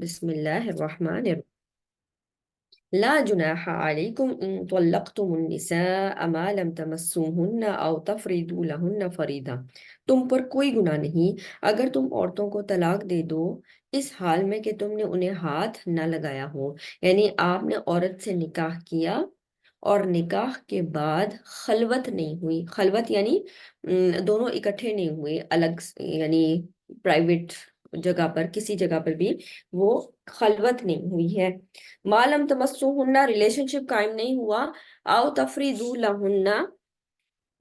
بسم اللہ الرحمن الرحیم لا جناح علیکم ان طلقتم النساء ما لم تمسوهن او تفریضوا لهن فریضہ۔ تم پر کوئی گناہ نہیں اگر تم عورتوں کو طلاق دے دو اس حال میں کہ تم نے انہیں ہاتھ نہ لگایا ہو، یعنی آپ نے عورت سے نکاح کیا اور نکاح کے بعد خلوت نہیں ہوئی۔ خلوت یعنی دونوں اکٹھے نہیں ہوئے، الگ یعنی پرائیویٹ جگہ پر، کسی جگہ پر بھی وہ خلوت نہیں ہوئی ہے۔ معلوم تمسوہن ریلیشن شپ قائم نہیں ہوا، او تفریضوا لہن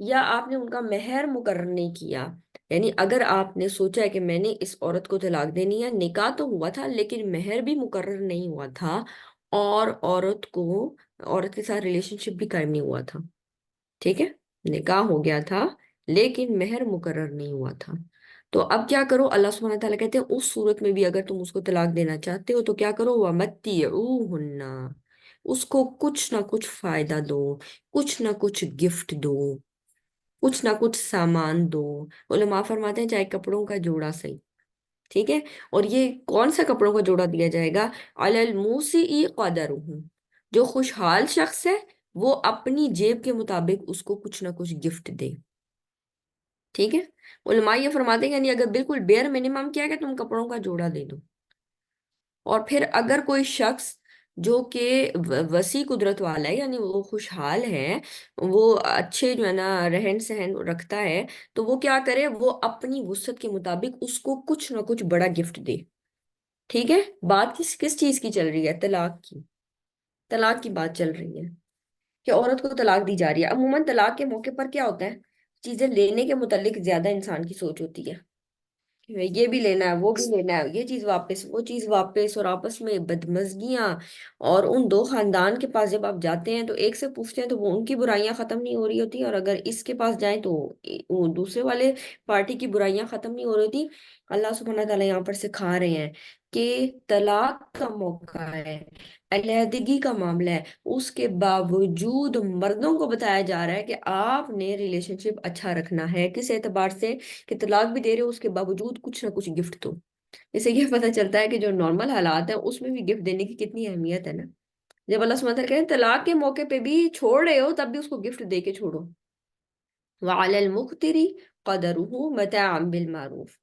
یا آپ نے ان کا مہر مقرر نہیں کیا، یعنی اگر آپ نے سوچا ہے کہ میں نے اس عورت کو طلاق دینی ہے، نکاح تو ہوا تھا لیکن مہر بھی مقرر نہیں ہوا تھا اور عورت کے ساتھ ریلیشن شپ بھی قائم نہیں ہوا تھا، ٹھیک ہے، نکاح ہو گیا تھا لیکن مہر مقرر نہیں ہوا تھا، تو اب کیا کرو؟ اللہ سبحانہ تعالیٰ کہتے ہیں اس صورت میں بھی اگر تم اس کو طلاق دینا چاہتے ہو تو کیا کرو؟ وَمَتِّعُوهُنَّ، اس کو کچھ نہ کچھ فائدہ دو، کچھ نہ کچھ گفٹ دو، کچھ نہ کچھ سامان دو۔ علماء فرماتے ہیں چاہے کپڑوں کا جوڑا صحیح، ٹھیک ہے، اور یہ کون سا کپڑوں کا جوڑا دیا جائے گا؟ علی الموسع قدرہ، جو خوشحال شخص ہے وہ اپنی جیب کے مطابق اس کو کچھ نہ کچھ گفٹ دے، ٹھیک ہے۔ علماء یہ فرماتے ہیں یعنی اگر بالکل بیئر منیمم کیا کہ تم کپڑوں کا جوڑا دے دو، اور پھر اگر کوئی شخص جو کہ وسیع قدرت والا ہے، یعنی وہ خوشحال ہے، وہ اچھے جو ہے نا رہن سہن رکھتا ہے، تو وہ کیا کرے؟ وہ اپنی وسعت کے مطابق اس کو کچھ نہ کچھ بڑا گفٹ دے، ٹھیک ہے۔ بات کس کس چیز کی چل رہی ہے؟ طلاق کی، طلاق کی بات چل رہی ہے کہ عورت کو طلاق دی جا رہی ہے۔ عموماً طلاق کے موقع پر کیا ہوتا ہے؟ چیزیں لینے کے متعلق زیادہ انسان کی سوچ ہوتی ہے، یہ بھی لینا ہے، وہ بھی لینا ہے، یہ چیز واپس، وہ چیز واپس، اور آپس میں بدمزگیاں، اور ان دو خاندان کے پاس جب آپ جاتے ہیں تو ایک سے پوچھتے ہیں تو وہ ان کی برائیاں ختم نہیں ہو رہی ہوتی، اور اگر اس کے پاس جائیں تو وہ دوسرے والے پارٹی کی برائیاں ختم نہیں ہو رہی ہوتی۔ اللہ سبحانہ تعالیٰ یہاں پر سکھا رہے ہیں کہ طلاق کا موقع ہے، علیحدگی کا معاملہ ہے، اس کے باوجود مردوں کو بتایا جا رہا ہے کہ آپ نے ریلیشن شپ اچھا رکھنا ہے، کس اعتبار سے؟ کہ طلاق بھی دے رہے ہو اس کے باوجود کچھ نہ کچھ گفٹ دو۔ اس سے یہ پتہ چلتا ہے کہ جو نارمل حالات ہیں اس میں بھی گفٹ دینے کی کتنی اہمیت ہے نا۔ جب اللہ سبحانہ وتعالیٰ کہتے ہیں طلاق کے موقع پہ بھی چھوڑ رہے ہو تب بھی اس کو گفٹ دے کے چھوڑو۔ وَعَلَى الْمُقْتِرِ قَدَرُهُ مَتَاعًا بِالْمَعْرُوفِ،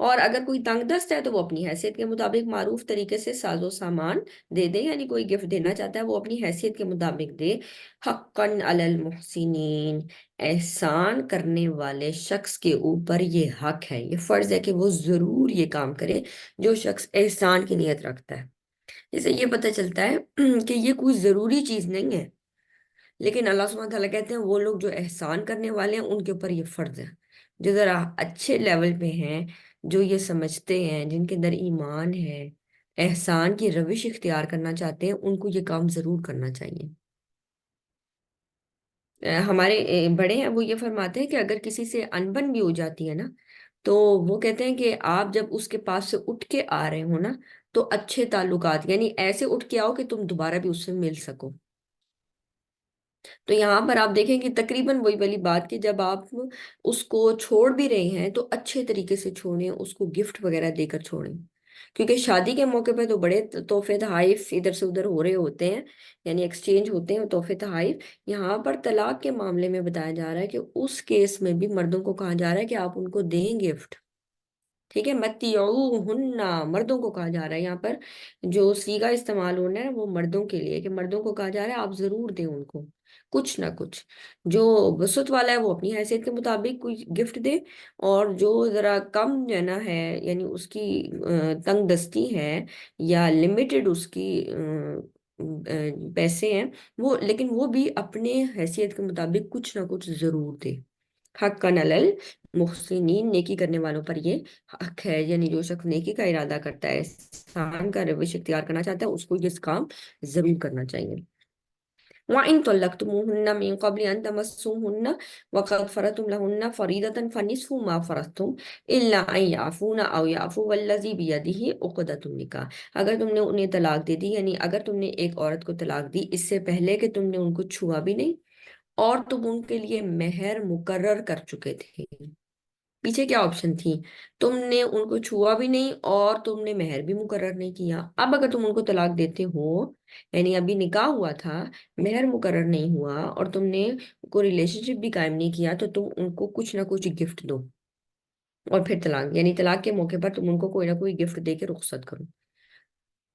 اور اگر کوئی تنگ دست ہے تو وہ اپنی حیثیت کے مطابق معروف طریقے سے ساز و سامان دے دے، یعنی کوئی گفٹ دینا چاہتا ہے وہ اپنی حیثیت کے مطابق دے۔ حقاً علی المحسنین، احسان کرنے والے شخص کے اوپر یہ حق ہے، یہ فرض ہے کہ وہ ضرور یہ کام کرے جو شخص احسان کی نیت رکھتا ہے۔ اس سے یہ پتہ چلتا ہے کہ یہ کوئی ضروری چیز نہیں ہے، لیکن اللہ سبحانہ تعالیٰ کہتے ہیں وہ لوگ جو احسان کرنے والے ہیں ان کے اوپر یہ فرض ہے، جو ذرا اچھے لیول پہ ہیں، جو یہ سمجھتے ہیں، جن کے اندر ایمان ہے، احسان کی روش اختیار کرنا چاہتے ہیں، ان کو یہ کام ضرور کرنا چاہیے۔ ہمارے بڑے ہیں وہ یہ فرماتے ہیں کہ اگر کسی سے انبن بھی ہو جاتی ہے نا تو وہ کہتے ہیں کہ آپ جب اس کے پاس سے اٹھ کے آ رہے ہو نا تو اچھے تعلقات، یعنی ایسے اٹھ کے آؤ کہ تم دوبارہ بھی اس سے مل سکو۔ تو یہاں پر آپ دیکھیں کہ تقریباً وہی والی بات کہ جب آپ اس کو چھوڑ بھی رہے ہیں تو اچھے طریقے سے چھوڑیں، اس کو گفٹ وغیرہ دے کر چھوڑیں، کیونکہ شادی کے موقع پہ تو بڑے تحفے تحائف ادھر سے ادھر ہو رہے ہوتے ہیں، یعنی ایکسچینج ہوتے ہیں تحفے تحائف۔ یہاں پر طلاق کے معاملے میں بتایا جا رہا ہے کہ اس کیس میں بھی مردوں کو کہا جا رہا ہے کہ آپ ان کو دیں گفٹ، ٹھیک ہے۔ متیعوہن، مردوں کو کہا جا رہا ہے، یہاں پر جو صیغہ استعمال ہونا ہے وہ مردوں کے لیے، کہ مردوں کو کہا جا رہا ہے آپ ضرور دیں ان کو کچھ نہ کچھ۔ جو وسعت والا ہے وہ اپنی حیثیت کے مطابق کوئی گفٹ دے، اور جو ذرا کم جو ہے نا ہے، یعنی اس کی تنگ دستی ہے یا لمیٹڈ اس کی پیسے ہیں، وہ لیکن وہ بھی اپنے حیثیت کے مطابق کچھ نہ کچھ ضرور دے۔ حقاً علی المحسنین، نیکی کرنے والوں پر یہ حق ہے، یعنی جو شخص نیکی کا ارادہ کرتا ہے، احسان کا روش اختیار کرنا چاہتا ہے، اس کو یہ کام ضرور کرنا چاہیے۔ وَإِن طَلَّقْتُمُوهُنَّ مِن قَبْلِ أَن تَمَسُّوهُنَّ وَقَدْ فَرَضْتُمْ لَهُنَّ فَرِيضَةً فَنِصْفُ مَا فَرَضْتُمْ إِلَّا أَن يَعْفُونَ أَوْ يَعْفُوَ الَّذِي بِيَدِهِ عُقْدَةُ النِّكَاحِ، اگر تم نے انہیں طلاق دے دی، یعنی اگر تم نے ایک عورت کو طلاق دی اس سے پہلے کہ تم نے ان کو چھوا بھی نہیں اور تم ان کے لیے مہر مقرر کر چکے تھے، پیچھے کیا آپشن تھی؟ تم نے ان کو چھوا بھی نہیں اور تم نے مہر بھی مقرر نہیں کیا. اب اگر تم ان کو طلاق دیتے ہو، یعنی ابھی نکاح ہوا تھا، مہر مقرر نہیں ہوا اور تم نے کوئی ریلیشن شپ بھی قائم نہیں کیا، تو تم ان کو کچھ نہ کچھ گفٹ دو. اور پھر طلاق، یعنی طلاق کے موقع پر تم ان کو کوئی نہ کوئی گفٹ دے کے رخصت کرو.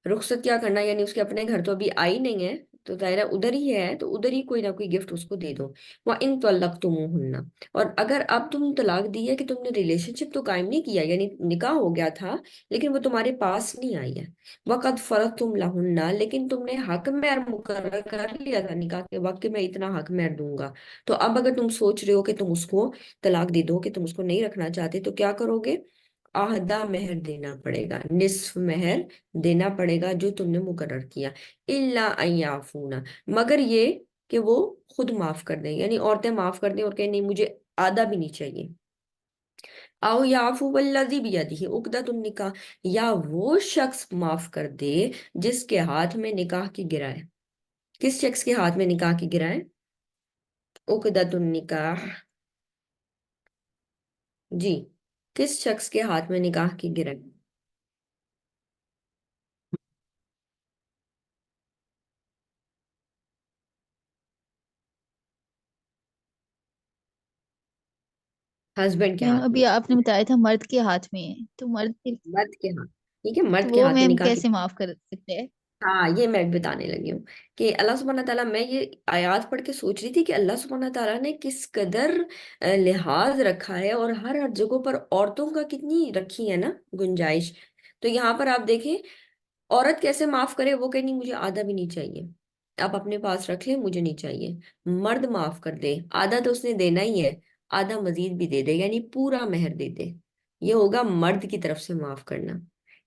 رخصت کیا کرنا، یعنی اس کے اپنے گھر تو ابھی آئی نہیں ہے، تو ظاہرہ ادھر ہی ہے، تو ادھر ہی کوئی نہ کوئی گفٹ اس کو دے دو. وہ ان طلقتموہن، اور اگر اب تم طلاق دی ہے کہ تم نے ریلیشن شپ تو قائم نہیں کیا، یعنی نکاح ہو گیا تھا لیکن وہ تمہارے پاس نہیں آئی ہے. وقد فرضتم لہن، لیکن تم نے حق مہر مقرر کر لیا تھا نکاح کے وقت کہ میں اتنا حق مہر دوں گا. تو اب اگر تم سوچ رہے ہو کہ تم اس کو طلاق دے دو، کہ تم اس کو نہیں رکھنا چاہتے، تو کیا کرو گے؟ آدھا مہر دینا پڑے گا، نصف مہر دینا پڑے گا جو تم نے مقرر کیا. الا ان یعفونا، مگر یہ کہ وہ خود معاف کر دیں، یعنی عورتیں معاف کر دیں اور کہیں نہیں مجھے آدھا بھی نہیں چاہیے. او یعفو والذی بیدہ عقدۃ النکاح، یا وہ شخص معاف کر دے جس کے ہاتھ میں نکاح کی گرہ ہے. کس شخص کے ہاتھ میں نکاح کی گرہ ہے؟ عقدۃ النکاح. جی، کس شخص کے ہاتھ میں نکاح کی گرہ ہے؟ ہسبینڈ کے میم ہاتھ میں. ابھی آپ نے بتایا تھا مرد کے ہاتھ میں ہے، تو مرد مرد کے ہاتھ. ٹھیک ہے، تو مرد کے وہ ہاتھ میں میم نکاح کی. کیسے معاف کر سکتے ہیں؟ ہاں، یہ میں بھی بتانے لگی ہوں کہ اللہ سبحانہ تعالیٰ، میں یہ آیات پڑھ کے سوچ رہی تھی کہ اللہ سبحانہ تعالیٰ نے کس قدر لحاظ رکھا ہے، اور ہر ہر جگہوں پر عورتوں کا کتنی رکھی ہے نا گنجائش. تو یہاں پر آپ دیکھیں، عورت کیسے معاف کرے، وہ کہ نہیں مجھے آدھا بھی نہیں چاہیے، آپ اپنے پاس رکھ لیں، مجھے نہیں چاہیے. مرد معاف کر دے، آدھا تو اس نے دینا ہی ہے، آدھا مزید بھی دے دے، یعنی پورا مہر دے دے. یہ ہوگا مرد کی طرف سے معاف کرنا.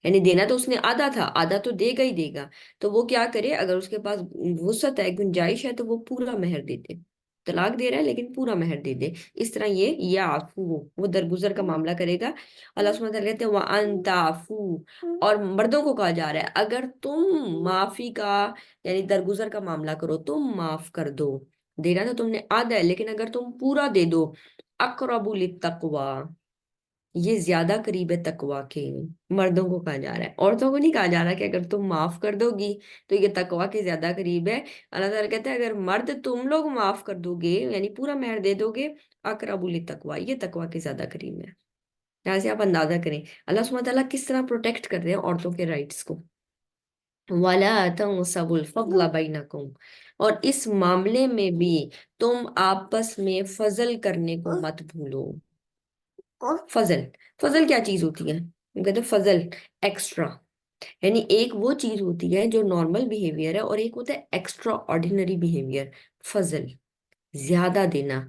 یعنی دینا تو اس نے آدھا تھا، آدھا تو دے گا ہی دے گا. تو وہ کیا کرے، اگر اس کے پاس وسعت ہے، گنجائش ہے، تو وہ پورا مہر دے دے. طلاق دے رہا ہے لیکن پورا مہر دے دے. اس طرح یہ یا عفو، وہ درگزر کا معاملہ کرے گا. اللہ سبحانہ وتعالیٰ کہتے ہیں وَأَن تَعْفُوا، اور مردوں کو کہا جا رہا ہے اگر تم معافی کا، یعنی درگزر کا معاملہ کرو، تم معاف کر دو. دینا تو تم نے آدھا ہے لیکن اگر تم پورا دے دو، اقرب للتقوی، یہ زیادہ قریب ہے تقوی کے. مردوں کو کہا جا رہا ہے، عورتوں کو نہیں کہا جا رہا کہ اگر تم معاف کر دو گی تو یہ تقوی کے زیادہ قریب ہے. اللہ تعالیٰ کہتا ہے اگر مرد تم لوگ معاف کر دو گے، یعنی پورا مہر دے دو گے، اقرب للتقوی، یہ تقوی کے زیادہ قریب ہے. یہاں سے آپ اندازہ کریں اللہ سبحانہ تعالیٰ کس طرح پروٹیکٹ کر رہے ہیں عورتوں کے رائٹس کو. وَلَا تَنْسَبُوا الْفَضْلَ بَيْنَكُمْ، اور اس معاملے میں بھی تم آپس میں فضل کرنے کو مت بھولو. فضل، فضل کیا چیز ہوتی ہے؟ ہم کہتے ہیں فضل ایکسٹرا، یعنی ایک وہ چیز ہوتی ہے جو نارمل بیہیویئر ہے، اور ایک ہوتا ہے ایکسٹرا آرڈینری بیہیویئر. فضل، زیادہ دینا.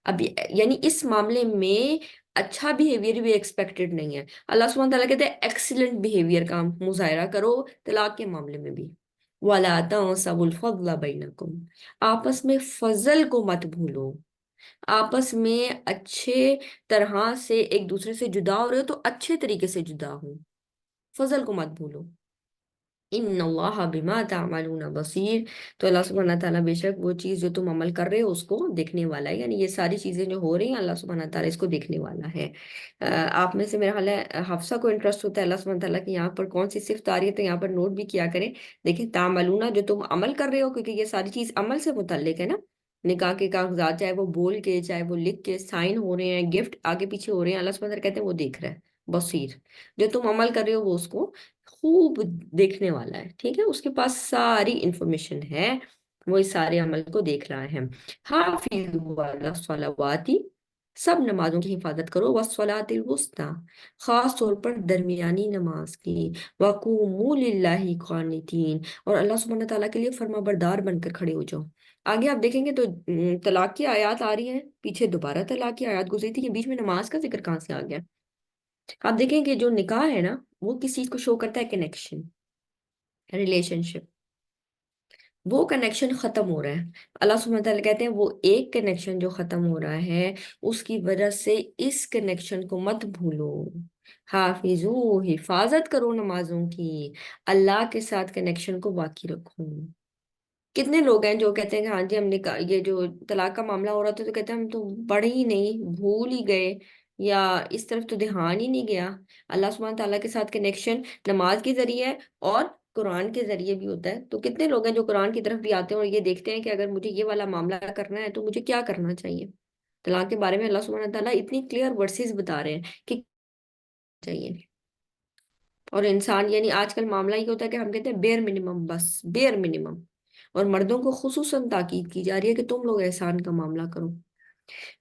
اب یعنی اس معاملے میں اچھا بیہیویئر بھی ایکسپیکٹڈ نہیں ہے. اللہ سبحانہ تعالیٰ کہتے ہیں ایکسیلنٹ بیہیویئر کا مظاہرہ کرو طلاق کے معاملے میں بھی. وَلَا تَنْسَبُوا الْفَضْلَ بَيْنَكُمْ، آپس میں فضل کو مت بھولو. آپس میں اچھے طرح سے ایک دوسرے سے جدا ہو رہے ہو تو اچھے طریقے سے جدا ہو، فضل کو مت بھولو. ان اللہ بما تعملون بصیر، تو اللہ سبحانہ تعالیٰ بے شک وہ چیز جو تم عمل کر رہے ہو اس کو دیکھنے والا ہے. یعنی یہ ساری چیزیں جو ہو رہی ہیں اللہ سبحانہ تعالیٰ اس کو دیکھنے والا ہے. آپ میں سے میرا خیال ہے حفصہ کو انٹرسٹ ہوتا ہے اللہ سبحانہ تعالیٰ کی یہاں پر کون سی صفت آ رہی ہے، تو یہاں پر نوٹ بھی کیا کریں. دیکھیں تعملون، جو تم عمل کر رہے ہو، کیونکہ یہ ساری چیز عمل سے متعلق ہے نا. نکاح کے کاغذات چاہے وہ بول کے چاہے وہ لکھ کے سائن ہو رہے ہیں، گفٹ آگے پیچھے ہو رہے ہیں، اللہ سبحانہ تعالیٰ کہتے ہیں وہ دیکھ رہا ہے بصیر. جو تم عمل کر رہے ہو وہ اس کو خوب دیکھنے والا ہے. ٹھیک ہے، اس کے پاس ساری انفارمیشن ہے، وہ اس سارے عمل کو دیکھ رہا ہے. حافظوا علی الصلوات، سب نمازوں کی حفاظت کرو، والصلاۃ الوسطی، خاص طور پر درمیانی نماز کی، وقوموا للہ قانتین، اور اللہ سبحانہ تعالیٰ کے لیے فرما بردار بن کر کھڑے ہو جاؤ. آگے آپ دیکھیں گے تو طلاق کی آیات آ رہی ہیں، پیچھے دوبارہ طلاق کی آیات گزری تھی، کہ بیچ میں نماز کا ذکر کہاں سے آ گیا. آپ دیکھیں کہ جو نکاح ہے نا، وہ کس چیز کو شو کرتا ہے؟ کنیکشن، ریلیشن شپ. وہ کنیکشن ختم ہو رہا ہے. اللہ سبحانہ تعالیٰ کہتے ہیں وہ ایک کنیکشن جو ختم ہو رہا ہے اس کی وجہ سے اس کنیکشن کو مت بھولو. حافظو، حفاظت کرو نمازوں کی، اللہ کے ساتھ کنیکشن کو باقی رکھو. کتنے لوگ ہیں جو کہتے ہیں کہ ہاں جی ہم نے یہ جو طلاق کا معاملہ ہو رہا تھا تو کہتے ہیں ہم تو پڑھ ہی نہیں، بھول ہی گئے. یا اس طرف تو دھیان ہی نہیں گیا۔ اللہ سبحانہ تعالیٰ کے ساتھ کنیکشن نماز کے ذریعے اور قرآن کے ذریعے بھی ہوتا ہے۔ تو کتنے لوگ ہیں جو قرآن کی طرف بھی آتے ہیں اور یہ دیکھتے ہیں کہ اگر مجھے یہ والا معاملہ کرنا ہے تو مجھے کیا کرنا چاہیے۔ طلاق کے بارے میں اللہ سبحانہ تعالیٰ اتنی کلیئر ورسز بتا رہے ہیں کہ چاہیے۔ اور انسان یعنی آج کل معاملہ یہ ہوتا ہے کہ ہم کہتے ہیں بیئر منیمم، بس بیئر منیمم، اور مردوں کو خصوصاً تاکید کی جا رہی ہے کہ تم لوگ احسان کا معاملہ کرو۔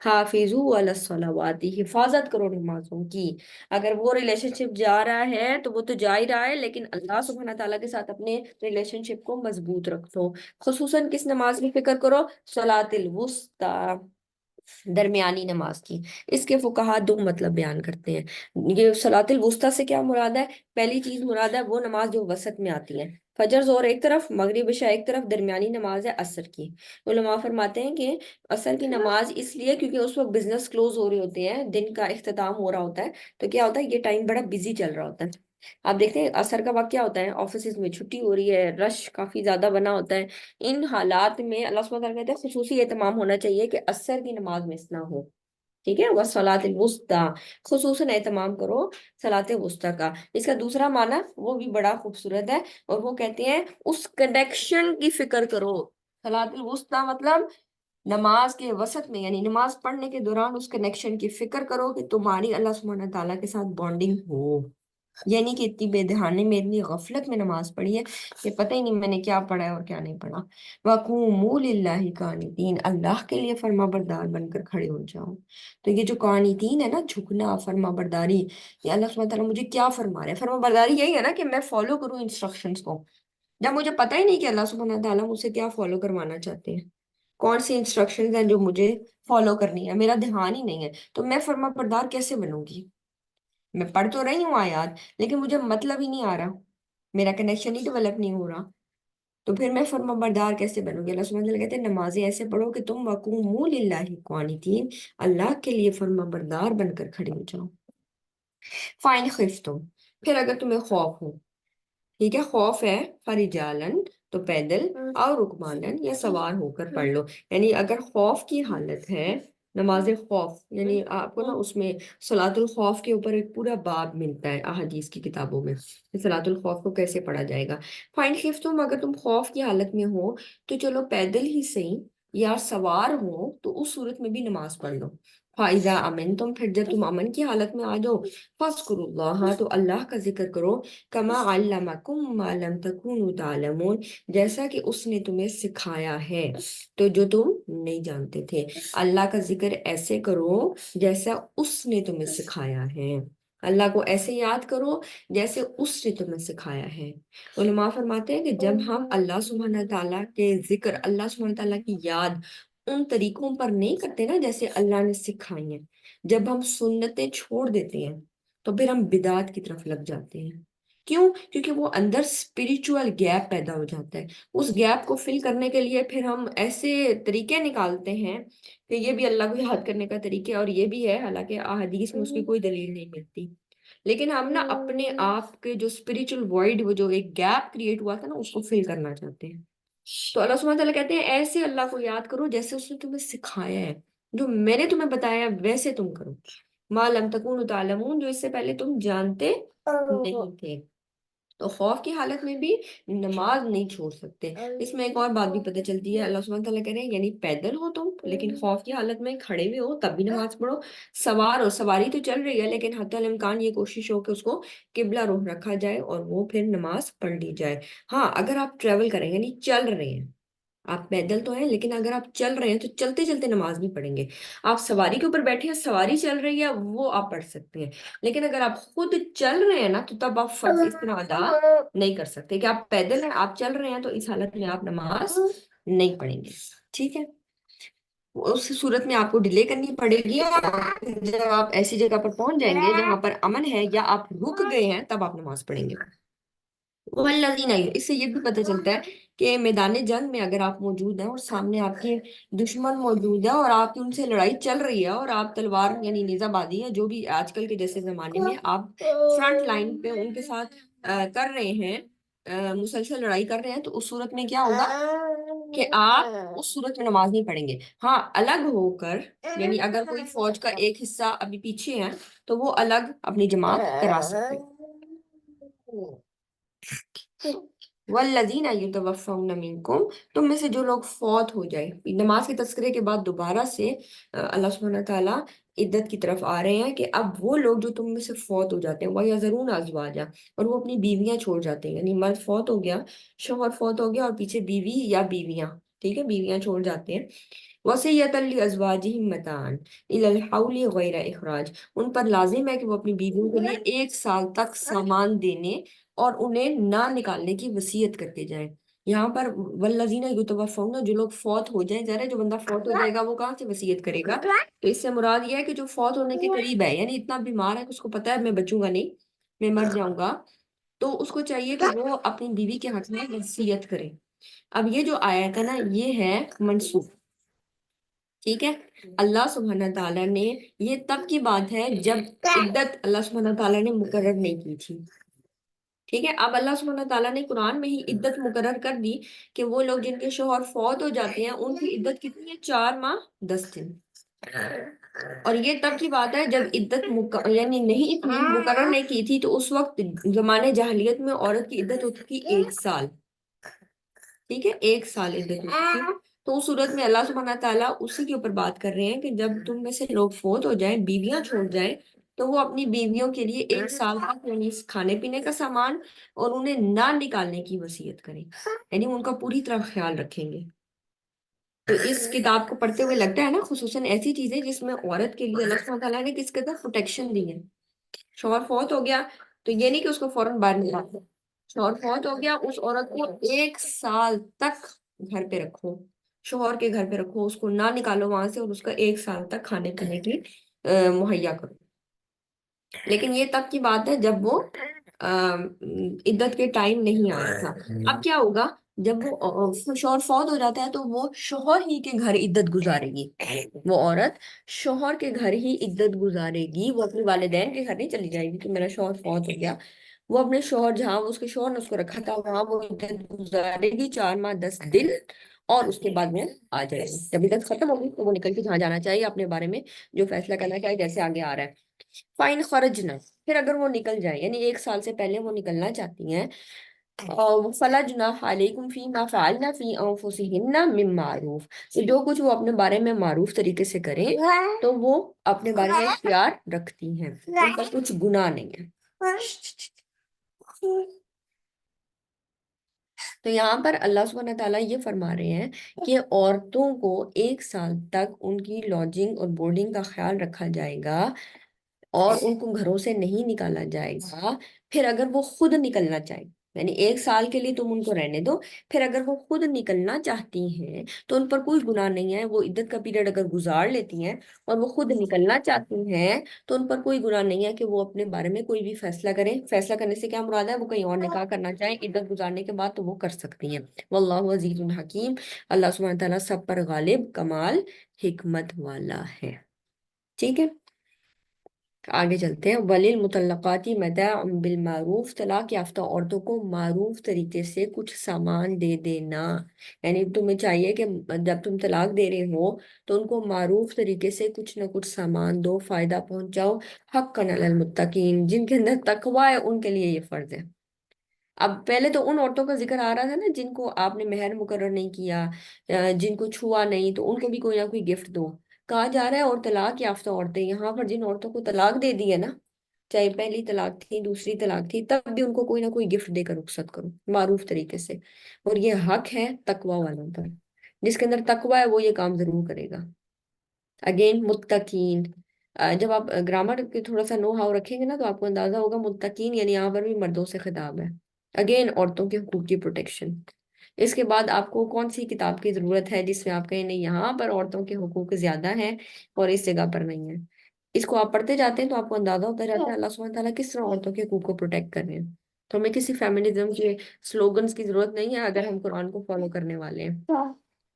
حافظوا علی الصلوات، حفاظت کرو نمازوں کی۔ اگر وہ ریلیشن شپ جا رہا ہے تو وہ تو جا ہی رہا ہے، لیکن اللہ سبحانہ تعالیٰ کے ساتھ اپنے ریلیشن شپ کو مضبوط رکھو۔ خصوصاً کس نماز کی فکر کرو؟ صلاۃ الوسطی، درمیانی نماز کی۔ اس کے فقہا دو مطلب بیان کرتے ہیں۔ یہ صلاۃ الوسطی سے کیا مراد ہے؟ پہلی چیز مراد ہے وہ نماز جو وسط میں آتی ہے، فجر ظہر ایک طرف، مغرب عشاء ایک طرف، درمیانی نماز ہے عصر کی۔ علماء فرماتے ہیں کہ عصر کی نماز اس لیے کیونکہ اس وقت بزنس کلوز ہو رہے ہوتے ہیں، دن کا اختتام ہو رہا ہوتا ہے، تو کیا ہوتا ہے یہ ٹائم بڑا بزی چل رہا ہوتا ہے۔ آپ دیکھتے ہیں عصر کا وقت کیا ہوتا ہے، آفیسز میں چھٹی ہو رہی ہے، رش کافی زیادہ بنا ہوتا ہے۔ ان حالات میں اللہ سبحانہ وتعالیٰ کہتے ہیں خصوصی اہتمام ہونا چاہیے کہ عصر کی نماز مس نہ ہو، ٹھیک ہے؟ وصلاۃ الوسطی، خصوصاً اہتمام کرو صلاۃ وسطی کا۔ اس کا دوسرا معنی وہ بھی بڑا خوبصورت ہے، اور وہ کہتے ہیں اس کنیکشن کی فکر کرو۔ صلاۃ الوسطی مطلب نماز کے وسط میں، یعنی نماز پڑھنے کے دوران اس کنیکشن کی فکر کرو کہ تمہاری اللہ سبحانہ تعالیٰ کے ساتھ بانڈنگ ہو۔ یعنی کہ اتنی بے دہانی میں، اتنی غفلت میں نماز پڑھی ہے کہ پتہ ہی نہیں میں نے کیا پڑھا ہے اور کیا نہیں پڑھا۔ وَقُومُوا لِلَّهِ قَانِتِينَ، اللہ کے لیے فرما بردار بن کر کھڑے ہو جاؤ۔ تو یہ جو قانتین ہے نا، جھکنا، فرما برداری، یہ اللہ سبحانہ تعالیٰ مجھے کیا فرما رہے ہیں؟ فرما برداری یہی ہے نا کہ میں فالو کروں انسٹرکشنز کو۔ جب مجھے پتہ ہی نہیں کہ اللہ سبحانہ تعالیٰ مجھ سے کیا فالو کروانا چاہتے ہیں، کون سی انسٹرکشنز ہیں جو مجھے فالو کرنی ہے، میرا دھیان ہی نہیں ہے، تو میں فرما بردار کیسے بنوں گی؟ میں پڑھ تو رہی ہوں آیات، لیکن مجھے مطلب ہی نہیں آ رہا، میرا کنیکشن ہی ڈیولپ نہیں ہو رہا، تو پھر میں فرما بردار کیسے بنوں گی؟ اللہ سبحانہ وتعالیٰ کہتے ہیں نمازیں ایسے پڑھو کہ تم وقوموا للہ قانتین، اللہ کے لیے فرما بردار بن کر کھڑے ہو جاؤ۔ فائن خفتم، پھر اگر تمہیں خوف ہو، ٹھیک ہے، خوف ہے، فرجالن تو پیدل، اور رکمانن یا سوار ہو کر پڑھ لو۔ یعنی اگر خوف کی حالت ہے، نماز خوف، یعنی آپ کو نا اس میں صلاۃ الخوف کے اوپر ایک پورا باب ملتا ہے احادیث کی کتابوں میں کہ صلاۃ الخوف کو کیسے پڑھا جائے گا۔ فائن خفتم، اگر تم خوف کی حالت میں ہو تو چلو پیدل ہی صحیح، یا سوار ہو تو اس صورت میں بھی نماز پڑھ لو۔ فائزہ امن تم، پھر جب تم امن کی حالت میں آ جاؤ، فذکروا اللہ تو اللہ کا ذکر کرو، کما علمکم ما لم تکونوا تعلمون، جیسا کہ اس نے تمہیں سکھایا ہے تو جو تم نہیں جانتے تھے۔ اللہ کا ذکر ایسے کرو جیسا اس نے تمہیں سکھایا ہے، اللہ کو ایسے یاد کرو جیسے اس نے تمہیں سکھایا ہے۔ علماء فرماتے ہیں کہ جب ہم اللہ سبحانہ تعالیٰ کے ذکر، اللہ سبحانہ تعالیٰ کی یاد ان طریقوں پر نہیں کرتے نا جیسے اللہ نے سکھائی ہیں، جب ہم سنتیں چھوڑ دیتے ہیں تو پھر ہم بدعات کی طرف لگ جاتے ہیں۔ کیوں؟ کیونکہ وہ اندر اسپریچول گیپ پیدا ہو جاتا ہے۔ اس گیپ کو فل کرنے کے لیے پھر ہم ایسے طریقے نکالتے ہیں کہ یہ بھی اللہ کو یاد کرنے کا طریقہ ہے اور یہ بھی ہے، حالانکہ احادیث میں اس کی کوئی دلیل نہیں ملتی، لیکن ہم نا اپنے آپ کے جو اسپریچول وائڈ، وہ جو ایک گیپ کریٹ ہوا تھا نا، اس کو فل کرنا چاہتے ہیں۔ تو اللہ سبحانہ تعالیٰ کہتے ہیں ایسے اللہ کو یاد کرو جیسے اس نے تمہیں سکھایا ہے، جو میں نے تمہیں بتایا ہے ویسے تم کرو۔ ما لم تکونوا تعلمون، جو اس سے پہلے تم جانتے نہیں تھے۔ تو خوف کی حالت میں بھی نماز نہیں چھوڑ سکتے۔ اس میں ایک اور بات بھی پتہ چلتی ہے، اللہ سبحانہ تعالیٰ کہہ رہے ہیں یعنی پیدل ہو تم لیکن خوف کی حالت میں کھڑے ہوئے ہو تب بھی نماز پڑھو، سوار ہو، سواری تو چل رہی ہے لیکن حتی الامکان یہ کوشش ہو کہ اس کو قبلہ رخ رکھا جائے اور وہ پھر نماز پڑھ لی جائے۔ ہاں اگر آپ ٹریول کریں یعنی چل رہے ہیں، آپ پیدل تو ہیں لیکن اگر آپ چل رہے ہیں تو چلتے چلتے نماز بھی پڑھیں گے۔ آپ سواری کے اوپر بیٹھے ہیں، سواری چل رہی ہے، وہ آپ پڑھ سکتے ہیں، لیکن اگر آپ خود چل رہے ہیں نا تو تب آپ فرض اس طرح ادا نہیں کر سکتے کہ آپ پیدل ہیں، آپ چل رہے ہیں تو اس حالت میں آپ نماز نہیں پڑھیں گے، ٹھیک ہے؟ اس صورت میں آپ کو ڈیلے کرنی پڑے گی، جب آپ ایسی جگہ پر پہنچ جائیں گے جہاں پر امن ہے یا آپ رک گئے ہیں تب آپ نماز پڑھیں گے۔ والذین، اس سے یہ بھی پتہ چلتا ہے کہ میدان جنگ میں اگر آپ موجود ہیں اور سامنے آپ کے دشمن موجود ہے اور آپ کی ان سے لڑائی چل رہی ہے اور آپ تلوار یعنی نیزہ بازی ہے جو بھی آج کل کے جیسے زمانے میں آپ فرنٹ لائن پہ ان کے ساتھ کر رہے ہیں، مسلسل لڑائی کر رہے ہیں، تو اس صورت میں کیا ہوگا؟ کہ آپ اس صورت میں نماز نہیں پڑھیں گے. ہاں الگ ہو کر، یعنی اگر کوئی فوج کا ایک حصہ ابھی پیچھے ہے تو وہ الگ اپنی جماعت کرا سکتے ہیں. والذین یتوفون منکم، تم میں سے جو لوگ فوت ہو جائے. نماز کے تذکرے کے بعد دوبارہ سے اللہ سبحانہ تعالیٰ عدت کی طرف آ رہے ہیں کہ اب وہ لوگ جو تم میں سے فوت ہو جاتے ہیں وَيَذَرُونَ أَزْوَاجًا، اور وہ اپنی بیویاں چھوڑ جاتے ہیں. یعنی مرد فوت ہو گیا، شوہر فوت ہو گیا اور پیچھے بیوی یا بیویاں، ٹھیک ہے، بیویاں چھوڑ جاتے ہیں. وَصِيَّةً لِأَزْوَاجِهِمْ مَتَاعًا إِلَى الْحَوْلِ غَيْرَ إِخْرَاجٍ، ان پر لازم ہے کہ وہ اپنی بیویوں کے لیے 1 سال تک سامان دینے اور انہیں نہ نکالنے کی وصیت کرتے جائیں. یہاں پر والذین یتوفون، جو لوگ فوت ہو جائیں، ذرا جو بندہ فوت ہو جائے گا وہ کہاں سے وصیت کرے گا؟ تو اس سے مراد یہ ہے کہ جو فوت ہونے کے قریب ہے، یعنی اتنا بیمار ہے کہ اس کو پتا ہے میں بچوں گا نہیں، میں مر جاؤں گا، تو اس کو چاہیے کہ وہ اپنی بیوی کے حق میں وصیت کرے. اب یہ جو آیت ہے نا، یہ ہے منسوخ، ٹھیک ہے. اللہ سبحانہ تعالیٰ نے، یہ تب کی بات ہے جب عدت اللہ سبحانہ تعالیٰ نے مقرر نہیں کی تھی، ٹھیک ہے. اب اللہ سبحانہ تعالیٰ نے قرآن میں ہی عدت مقرر کر دی کہ وہ لوگ جن کے شوہر فوت ہو جاتے ہیں ان کی عدت کتنی ہے؟ 4 ماہ 10 دن. اور یہ تب کی بات ہے جب عدت یعنی نہیں تھی، مقرر نہیں کی تھی، تو اس وقت زمانے جاہلیت میں عورت کی عدت ہوتی تھی 1 سال، ٹھیک ہے، 1 سال عدت ہوتی تھی. تو اس صورت میں اللہ سبحانہ تعالیٰ اسی کے اوپر بات کر رہے ہیں کہ جب تم میں سے لوگ فوت ہو جائیں، بیویاں چھوڑ جائیں، تو وہ اپنی بیویوں کے لیے 1 سال تک یعنی کھانے پینے کا سامان اور انہیں نہ نکالنے کی وصیت کریں، یعنی ان کا پوری طرح خیال رکھیں گے. تو اس کتاب کو پڑھتے ہوئے لگتا ہے نا، خصوصاً ایسی چیزیں جس میں عورت کے لیے اللہ سبحانہ تعالیٰ نے کس قدر پروٹیکشن دی ہے. شوہر فوت ہو گیا تو یہ نہیں کہ اس کو فوراً باہر نکال دو. شوہر فوت ہو گیا، اس عورت کو 1 سال تک گھر پہ رکھو، شوہر کے گھر پہ رکھو، اس کو نہ نکالو وہاں سے، اور اس کا 1 سال تک کھانے پینے کی مہیا کرو. لیکن یہ تب کی بات ہے جب وہ عدت کے ٹائم نہیں آیا تھا. اب کیا ہوگا جب وہ شوہر فوت ہو جاتا ہے تو وہ شوہر ہی کے گھر عدت گزارے گی. وہ عورت شوہر کے گھر ہی عدت گزارے گی، وہ اپنے والدین کے گھر نہیں چلی جائے گی کہ میرا شوہر فوت ہو گیا. وہ اپنے شوہر، جہاں اس کے شوہر نے اس کو رکھا تھا، وہاں وہ عدت گزارے گی 4 ماہ 10 دن، اور اس کے بعد میں آ جائے گی. جب عدت ختم ہوگی تو وہ نکل کے جہاں جانا چاہیے اپنے بارے میں جو فیصلہ کرنا چاہیے، جیسے آگے آ رہا ہے. فائن خرجنا، پھر اگر وہ نکل جائیں، یعنی 1 سال سے پہلے وہ نکلنا چاہتی ہیں، فلا جناح علیکم فیما فعلنا فی انفسہن من معروف، تو جو کچھ وہ اپنے بارے میں معروف طریقے سے کریں تو وہ اپنے بارے میں اختیار رکھتی ہیں، ان پر کچھ گناہ نہیں ہے. تو یہاں پر اللہ سبحانہ تعالیٰ یہ فرما رہے ہیں کہ عورتوں کو 1 سال تک ان کی لodging اور بورڈنگ کا خیال رکھا جائے گا، اور ان کو گھروں سے نہیں نکالا جائے گا. پھر اگر وہ خود نکلنا چاہیں، یعنی 1 سال کے لیے تم ان کو رہنے دو، پھر اگر وہ خود نکلنا چاہتی ہیں تو ان پر کوئی گناہ نہیں ہے. وہ عدت کا پیریڈ اگر گزار لیتی ہیں اور وہ خود نکلنا چاہتی ہیں تو ان پر کوئی گناہ نہیں ہے کہ وہ اپنے بارے میں کوئی بھی فیصلہ کریں. فیصلہ کرنے سے کیا مراد ہے؟ وہ کہیں اور نکاح کرنا چاہیں عدت گزارنے کے بعد تو وہ کر سکتی ہیں. واللہ عزیز الحکیم، اللہ سبحانہ تعالیٰ سب پر غالب، کمال حکمت والا ہے. ٹھیک ہے، آگے چلتے ہیں. وَلِلْمُطَلَّقَاتِ مَتَاعٌ بِالْمَعْرُوفِ، طلاق یافتہ عورتوں کو معروف طریقے سے کچھ سامان دے دینا. یعنی تمہیں چاہیے کہ جب تم طلاق دے رہے ہو تو ان کو معروف طریقے سے کچھ نہ کچھ سامان دو، فائدہ پہنچاؤ. حقاً علی المتقین، جن کے اندر تقوی ہے ان کے لیے یہ فرض ہے. اب پہلے تو ان عورتوں کا ذکر آ رہا تھا نا جن کو آپ نے مہر مقرر نہیں کیا، جن کو چھوا نہیں، تو ان کو بھی کوئی نہ کوئی گفٹ دو. کہا جا رہا ہے اور طلاق یافتہ عورتیں، یہاں پر جن عورتوں کو طلاق دے دی ہے نا، چاہے پہلی طلاق تھی دوسری طلاق تھی، تب بھی ان کو کوئی نہ کوئی گفٹ دے کر رخصت کرو معروف طریقے سے. اور یہ حق ہے تقوی والوں پر، جس کے اندر تقوی ہے وہ یہ کام ضرور کرے گا. اگین متقین، جب آپ گرامر کے تھوڑا سا نو ہاؤ رکھیں گے نا تو آپ کو اندازہ ہوگا متقین یعنی یہاں پر بھی مردوں سے خطاب ہے. اگین عورتوں کے حقوق کی پروٹیکشن. اس کے بعد آپ کو کون سی کتاب کی ضرورت ہے جس میں آپ کہیں نہیں یہاں پر عورتوں کے حقوق زیادہ ہیں اور اس جگہ پر نہیں ہے؟ اس کو آپ پڑھتے جاتے ہیں تو آپ کو اندازہ ہوتا جاتا ہے اللہ سبحانہ تعالیٰ کس طرح عورتوں کے حقوق کو پروٹیکٹ کر رہے ہیں. تو ہمیں کسی فیمنزم کے سلوگنز کی ضرورت نہیں ہے اگر ہم قرآن کو فالو کرنے والے ہیں.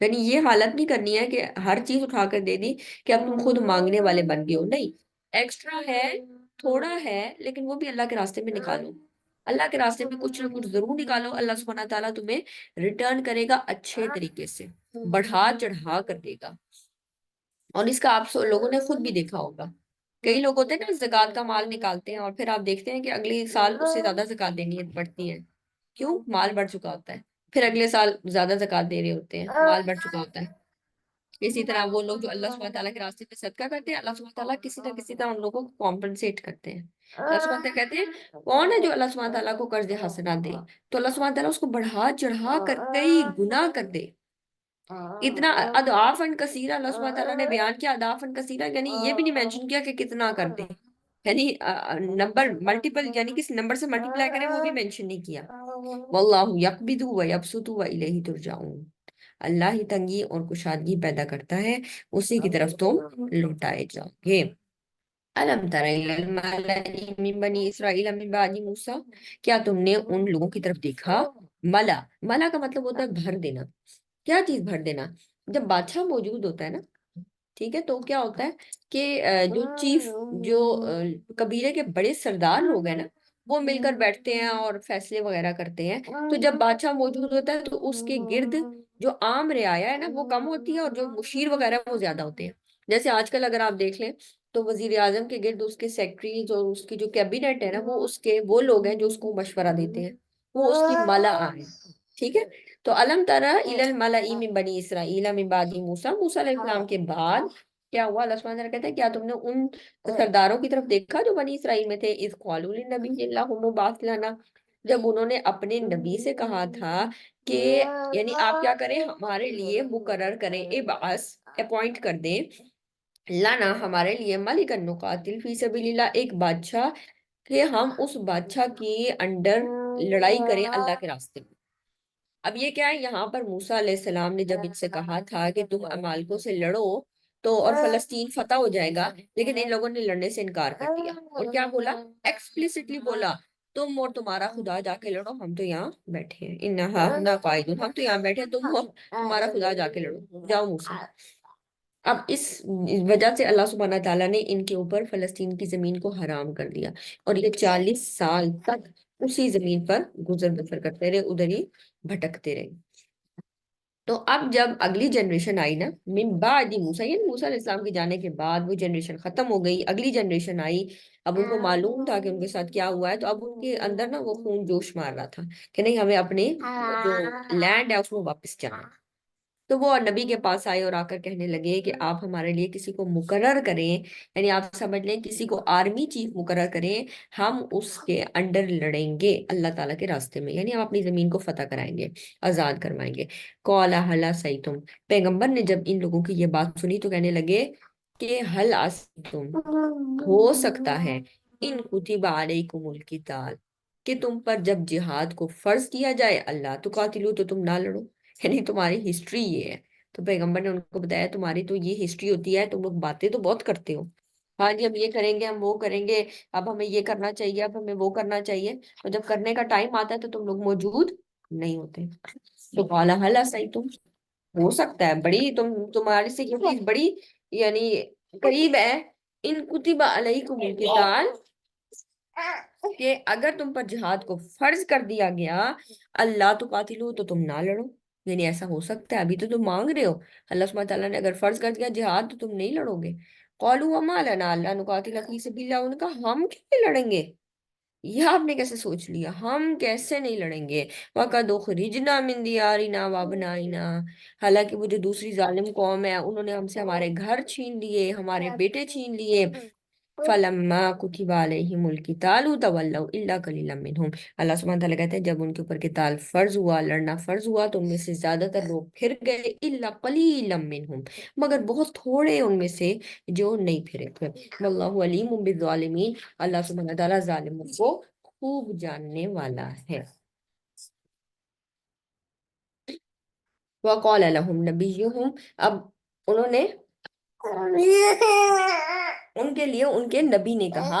یعنی یہ حالت نہیں کرنی ہے کہ ہر چیز اٹھا کر دے دی کہ اب تم خود مانگنے والے بن گئے ہو، نہیں، ایکسٹرا ہے، تھوڑا ہے، لیکن وہ بھی اللہ کے راستے میں نکالو، اللہ کے راستے میں کچھ نہ کچھ ضرور نکالو، اللہ سبحانہ تعالیٰ تمہیں ریٹرن کرے گا اچھے طریقے سے، بڑھا چڑھا کر دے گا۔ اور اس کا آپ لوگوں نے خود بھی دیکھا ہوگا، کئی لوگ ہوتے ہیں نا زکوٰۃ کا مال نکالتے ہیں اور پھر آپ دیکھتے ہیں کہ اگلے سال اس سے زیادہ زکوٰۃ دینی پڑتی ہے، کیوں؟ مال بڑھ چکا ہوتا ہے، پھر اگلے سال زیادہ زکوٰۃ دے رہے ہوتے ہیں، مال بڑھ چکا ہوتا ہے۔ اسی طرح وہ لوگ جو اللہ سبحانہ تعالیٰ کے راستے میں صدقہ کرتے ہیں، اللہ سبحانہ تعالیٰ کسی نہ کسی طرح ان لوگوں کو کمپنسیٹ کرتے ہیں۔ اللہ سبحانہ تعالیٰ کہتے ہیں کون ہے جو اللہ سبحانہ تعالیٰ کو قرض حسنات دے، تو اللہ سبحانہ تعالیٰ اس کو بڑھا چڑھا کر کئی گنا کر دے، اتنا اضعافاً کثیرہ اللہ سبحانہ تعالیٰ نے بیان کیا، اضعافاً کثیرہ یعنی یہ بھی نہیں مینشن کیا کہ کتنا کر دے، یعنی نمبر ملٹیپل، یعنی کس نمبر سے ملٹیپلائی کریں وہ بھی مینشن نہیں کیا۔ واللہ یقبض ویبسط والیہ ترجعون، اللہ ہی تنگی اور کشادگی پیدا کرتا ہے، اسی کی طرف تم لوٹائے جاؤ گے۔ الم تر الی الملأ من بنی اسرائیل من بعد موسیٰ، کیا تم نے ان لوگوں کی طرف دیکھا؟ ملا، ملا کا مطلب ہوتا ہے بھر دینا۔ کیا چیز بھر دینا؟ جب بادشاہ موجود ہوتا ہے نا، ٹھیک ہے، تو کیا ہوتا ہے کہ جو چیف، جو قبیلے کے بڑے سردار لوگ ہیں نا، وہ مل کر بیٹھتے ہیں اور فیصلے وغیرہ کرتے ہیں، تو جب بادشاہ موجود ہوتا ہے تو اس کے گرد جو عام رعایا ہے نا وہ کم ہوتی ہے، اور جو مشیر وغیرہ وہ زیادہ ہوتے ہیں۔ جیسے آج کل اگر آپ دیکھ لیں تو وزیر اعظم کے گرد اس کے سیکٹریز اور اس کی جو کیبنٹ ہے نا، وہ لوگ ہیں جو اس کو مشورہ دیتے ہیں، وہ اس کی مالا ہیں، ٹھیک ہے۔ تو علم ترى الى الملأ من بنی اسرائیل من بعد موسیٰ، موسیٰ علیہ السلام کے بعد کیا ہوا؟ اللہ سبحانہ وتعالیٰ کہتے ہیں کیا تم نے ان سرداروں کی طرف دیکھا جو بنی اسرائیل میں تھے؟ اذ قالوا للنبی اللہم ابعث لنا، جب انہوں نے اپنے نبی سے کہا تھا کہ یعنی آپ کیا کریں، ہمارے لیے مقرر کریں، ابعث اپوائنٹ کر دیں، لانا ہمارے لیے، ملک نقاتل فی سبیل اللہ، ایک بادشاہ، کہ ہم اس بادشاہ کی انڈر لڑائی کریں اللہ کے راستے میں۔ اب یہ کیا ہے، یہاں پر موسیٰ علیہ السلام نے جب ان سے کہا تھا کہ تم عمالقوں سے لڑو تو اور فلسطین فتح ہو جائے گا، لیکن ان لوگوں نے لڑنے سے انکار کر دیا، اور کیا بولا؟ ایکسپلیسٹلی بولا تم اور تمہارا خدا جا کے لڑو، ہم تو یہاں بیٹھے ہیں، انہا ہنا قائدون، ہم تو یہاں بیٹھے ہیں، تم اور تمہارا خدا جا کے لڑو، جاؤ موسیٰ۔ اب اس وجہ سے اللہ سبحانہ تعالیٰ نے ان کے اوپر فلسطین کی زمین کو حرام کر دیا، اور یہ 40 سال تک اسی زمین پر گزر بسر کرتے رہے، ادھر ہی بھٹکتے رہے۔ تو اب جب اگلی جنریشن آئی نا، من بعد موسیٰ، یعنی موسیٰ علیہ السلام کے جانے کے بعد وہ جنریشن ختم ہو گئی، اگلی جنریشن آئی، اب ان کو معلوم تھا کہ ان کے ساتھ کیا ہوا ہے، تو اب ان کے اندر نا وہ خون جوش مار رہا تھا کہ نہیں، ہمیں اپنے جو لینڈ ہے اس میں واپس جانا ہے۔ تو وہ نبی کے پاس آئے اور آ کر کہنے لگے کہ آپ ہمارے لیے کسی کو مقرر کریں، یعنی آپ سمجھ لیں کسی کو آرمی چیف مقرر کریں، ہم اس کے انڈر لڑیں گے اللہ تعالیٰ کے راستے میں، یعنی ہم اپنی زمین کو فتح کرائیں گے، آزاد کروائیں گے۔ قَالَ هَلْ عَصَيْتُمْ، پیغمبر نے جب ان لوگوں کی یہ بات سنی تو کہنے لگے کہ هَلْ عَصَيْتُمْ، ہو سکتا ہے، ان کتب علیکم القتال، کہ تم پر جب جہاد کو فرض کیا جائے، اللہ تو قاتلو، تو تم نہ لڑو، یعنی تمہاری ہسٹری یہ ہے۔ تو پیغمبر نے ان کو بتایا تمہاری تو یہ ہسٹری ہوتی ہے، تم لوگ باتیں تو بہت کرتے ہو، ہاں جی ہم یہ کریں گے، ہم وہ کریں گے، اب ہمیں یہ کرنا چاہیے، اب ہمیں وہ کرنا چاہیے، اور جب کرنے کا ٹائم آتا ہے تو تم لوگ موجود نہیں ہوتے۔ تو قالا حل عصیتم، ہو سکتا ہے، بڑی تمہاری سے یہ چیز بڑی یعنی قریب ہے، ان کتب علیکم القتال، کہ اگر تم پر جہاد کو فرض کر دیا گیا، اللہ تو قاتلو، تو تم نہ لڑو، یعنی ایسا ہو سکتا ہے، ابھی تو تم مانگ رہے ہو، اللہ سبحانہ تعالیٰ نے اگر فرض کر دیا جہاد تو تم نہیں لڑو گے۔ قالوا وما لنا الا نقاتل فی سبیل اللہ، انہوں نے کہا ہم کیوں نہیں لڑیں گے، یہ آپ نے کیسے سوچ لیا، ہم کیسے نہیں لڑیں گے؟ وَقَدْ أُخْرِجْنَا مِنْ دِيَارِنَا وَأَبْنَائِنَا، حالانکہ وہ جو دوسری ظالم قوم ہے انہوں نے ہم سے ہمارے گھر چھین لیے، ہمارے بیٹے چھین لیے۔ فَلَمَّا كُتِبَ عَلَيْهِمُ الْقِتَالُ تَوَلَّوْا إِلَّا قَلِيلًا مِّنْهُمْ، اللہ سبحانہ تعالیٰ کہتے ہیں جب ان کے اوپر قتال فرض ہوا، لڑنا فرض ہوا، تو ان میں سے زیادہ تر لوگ پھر گئے، إِلَّا قَلِيلًا مِّنْهُمْ، مگر بہت تھوڑے ان میں سے جو نہیں پھرے تھے۔ وَاللَّهُ عَلِيمٌ بِالظَّالِمِينَ، اللہ سبحانہ تعالیٰ ظالموں کو خوب جاننے والا ہے۔ وَقَالَ لَهُمْ نَبِيُّهُمْ، اب انہوں نے ان کے لیے ان کے نبی نے کہا